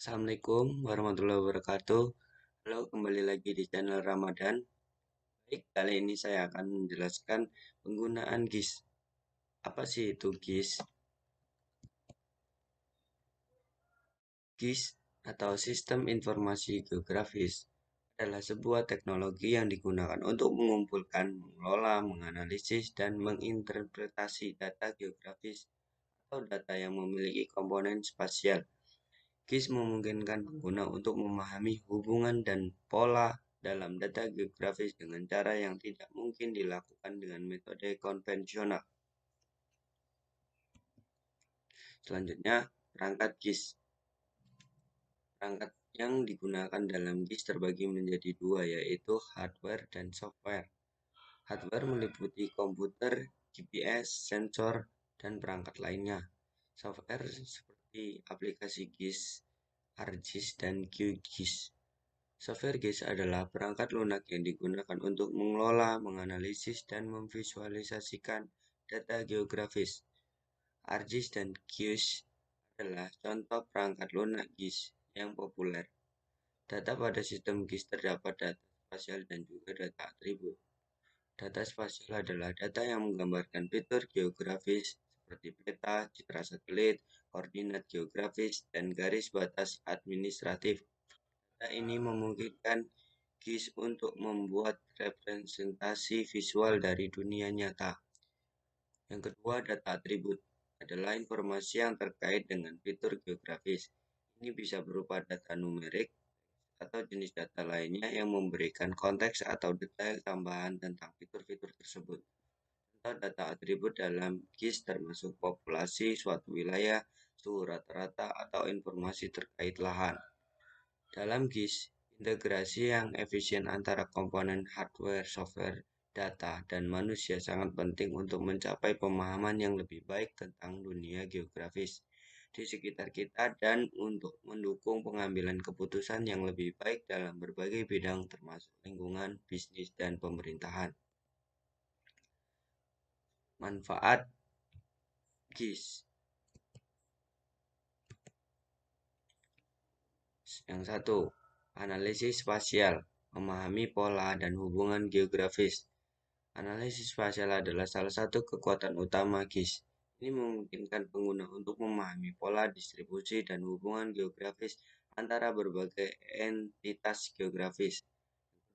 Assalamualaikum warahmatullahi wabarakatuh. Halo, kembali lagi di channel Ramadan. Baik, kali ini saya akan menjelaskan penggunaan GIS. Apa sih itu GIS? GIS atau Sistem Informasi Geografis adalah sebuah teknologi yang digunakan untuk mengumpulkan, mengelola, menganalisis, dan menginterpretasi data geografis atau data yang memiliki komponen spasial. GIS memungkinkan pengguna untuk memahami hubungan dan pola dalam data geografis dengan cara yang tidak mungkin dilakukan dengan metode konvensional. Selanjutnya, perangkat GIS. Perangkat yang digunakan dalam GIS terbagi menjadi dua, yaitu hardware dan software. Hardware meliputi komputer, GPS, sensor, dan perangkat lainnya. Software seperti aplikasi GIS, ArcGIS, dan QGIS. Software GIS adalah perangkat lunak yang digunakan untuk mengelola, menganalisis, dan memvisualisasikan data geografis. ArcGIS dan QGIS adalah contoh perangkat lunak GIS yang populer. Data pada sistem GIS terdapat data spasial dan juga data atribut. Data spasial adalah data yang menggambarkan fitur geografis seperti peta, citra satelit, koordinat geografis, dan garis batas administratif. Data ini memungkinkan GIS untuk membuat representasi visual dari dunia nyata. Yang kedua, data atribut adalah informasi yang terkait dengan fitur geografis. Ini bisa berupa data numerik atau jenis data lainnya yang memberikan konteks atau detail tambahan tentang fitur-fitur tersebut. Contoh data atribut dalam GIS termasuk populasi suatu wilayah, suhu rata-rata, atau informasi terkait lahan. Dalam GIS, integrasi yang efisien antara komponen hardware, software, data, dan manusia sangat penting untuk mencapai pemahaman yang lebih baik tentang dunia geografis di sekitar kita dan untuk mendukung pengambilan keputusan yang lebih baik dalam berbagai bidang termasuk lingkungan, bisnis, dan pemerintahan. Manfaat GIS. Yang satu, analisis spasial, memahami pola dan hubungan geografis. Analisis spasial adalah salah satu kekuatan utama GIS. Ini memungkinkan pengguna untuk memahami pola distribusi dan hubungan geografis antara berbagai entitas geografis.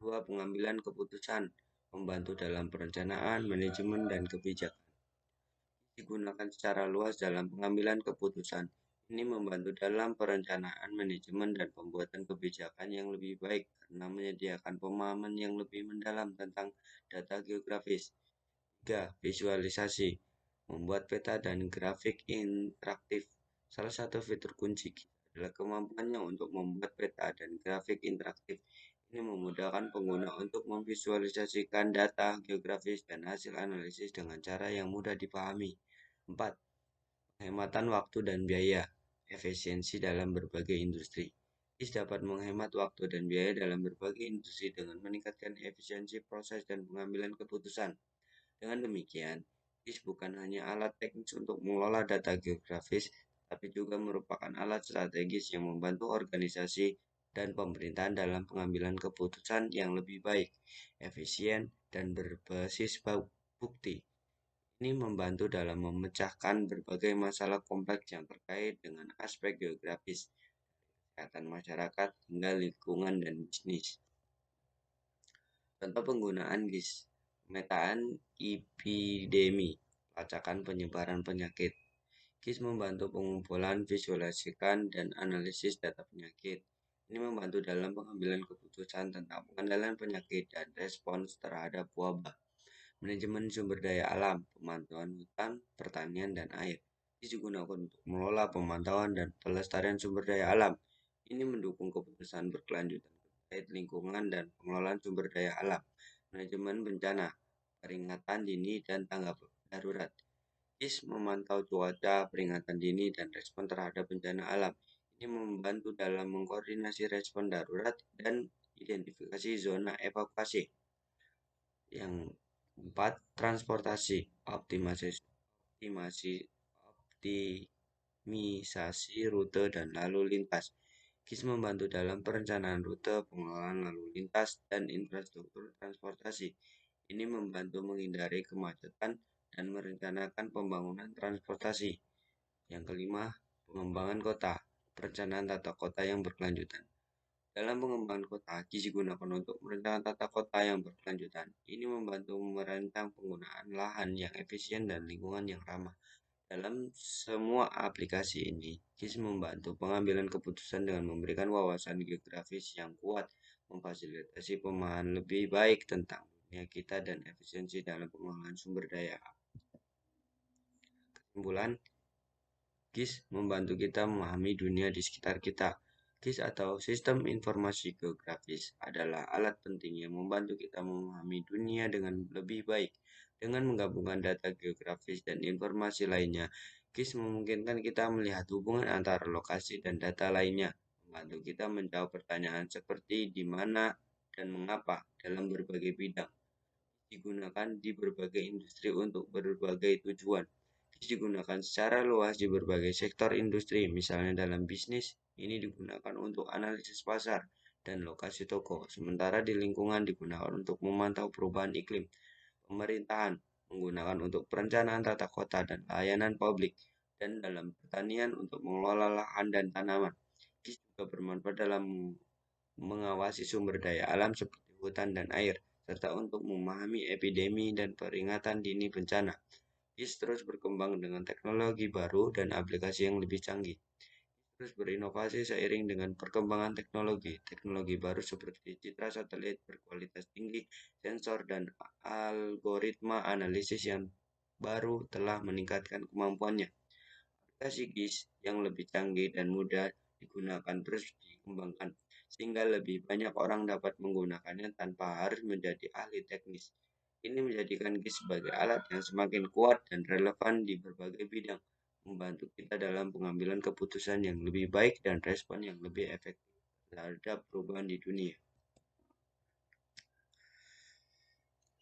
Kedua, pengambilan keputusan, membantu dalam perencanaan, manajemen, dan kebijakan. Digunakan secara luas dalam pengambilan keputusan. Ini membantu dalam perencanaan, manajemen, dan pembuatan kebijakan yang lebih baik karena menyediakan pemahaman yang lebih mendalam tentang data geografis. 3. Visualisasi. Membuat peta dan grafik interaktif. Salah satu fitur kunci adalah kemampuannya untuk membuat peta dan grafik interaktif. Ini memudahkan pengguna untuk memvisualisasikan data geografis dan hasil analisis dengan cara yang mudah dipahami. 4. Penghematan waktu dan biaya. Efisiensi dalam berbagai industri. GIS dapat menghemat waktu dan biaya dalam berbagai industri dengan meningkatkan efisiensi proses dan pengambilan keputusan. Dengan demikian, GIS bukan hanya alat teknis untuk mengelola data geografis, tapi juga merupakan alat strategis yang membantu organisasi dan pemerintahan dalam pengambilan keputusan yang lebih baik, efisien, dan berbasis bukti. Ini membantu dalam memecahkan berbagai masalah kompleks yang terkait dengan aspek geografis, kesehatan masyarakat, hingga lingkungan dan bisnis. Contoh penggunaan GIS, pemetaan epidemi, pelacakan penyebaran penyakit. GIS membantu pengumpulan, visualisasikan, dan analisis data penyakit. Ini membantu dalam pengambilan keputusan tentang pengendalian penyakit dan respons terhadap wabah. Manajemen sumber daya alam, pemantauan hutan, pertanian, dan air. GIS digunakan untuk mengelola pemantauan dan pelestarian sumber daya alam. Ini mendukung keputusan berkelanjutan terkait lingkungan dan pengelolaan sumber daya alam. Manajemen bencana, peringatan dini, dan tanggap darurat. GIS memantau cuaca, peringatan dini, dan respon terhadap bencana alam. Ini membantu dalam mengkoordinasi respon darurat dan identifikasi zona evakuasi. Yang 4. Transportasi, optimisasi rute dan lalu lintas. GIS membantu dalam perencanaan rute, pengelolaan lalu lintas, dan infrastruktur transportasi. Ini membantu menghindari kemacetan dan merencanakan pembangunan transportasi. Yang kelima, pengembangan kota, perencanaan tata kota yang berkelanjutan. Dalam pengembangan kota, GIS digunakan untuk merencanakan tata kota yang berkelanjutan. Ini membantu merancang penggunaan lahan yang efisien dan lingkungan yang ramah. Dalam semua aplikasi ini, GIS membantu pengambilan keputusan dengan memberikan wawasan geografis yang kuat, memfasilitasi pemahaman lebih baik tentang dunia kita dan efisiensi dalam pengelolaan sumber daya. Kesimpulan, GIS membantu kita memahami dunia di sekitar kita. GIS atau Sistem Informasi Geografis adalah alat penting yang membantu kita memahami dunia dengan lebih baik. Dengan menggabungkan data geografis dan informasi lainnya, GIS memungkinkan kita melihat hubungan antara lokasi dan data lainnya, membantu kita menjawab pertanyaan seperti di mana dan mengapa dalam berbagai bidang. Digunakan di berbagai industri untuk berbagai tujuan. Digunakan secara luas di berbagai sektor industri, misalnya dalam bisnis, ini digunakan untuk analisis pasar dan lokasi toko, sementara di lingkungan digunakan untuk memantau perubahan iklim. Pemerintahan menggunakan untuk perencanaan tata kota dan layanan publik, dan dalam pertanian untuk mengelola lahan dan tanaman. GIS juga bermanfaat dalam mengawasi sumber daya alam seperti hutan dan air, serta untuk memahami epidemi dan peringatan dini bencana. GIS terus berkembang dengan teknologi baru dan aplikasi yang lebih canggih. Terus berinovasi seiring dengan perkembangan teknologi. Teknologi baru seperti citra satelit berkualitas tinggi, sensor, dan algoritma analisis yang baru telah meningkatkan kemampuannya. Aplikasi GIS yang lebih canggih dan mudah digunakan terus dikembangkan, sehingga lebih banyak orang dapat menggunakannya tanpa harus menjadi ahli teknis. Ini menjadikan GIS sebagai alat yang semakin kuat dan relevan di berbagai bidang, membantu kita dalam pengambilan keputusan yang lebih baik dan respon yang lebih efektif terhadap perubahan di dunia.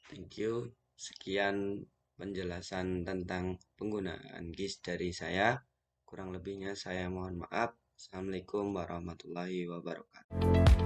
Thank you. Sekian penjelasan tentang penggunaan GIS dari saya. Kurang lebihnya saya mohon maaf. Assalamualaikum warahmatullahi wabarakatuh.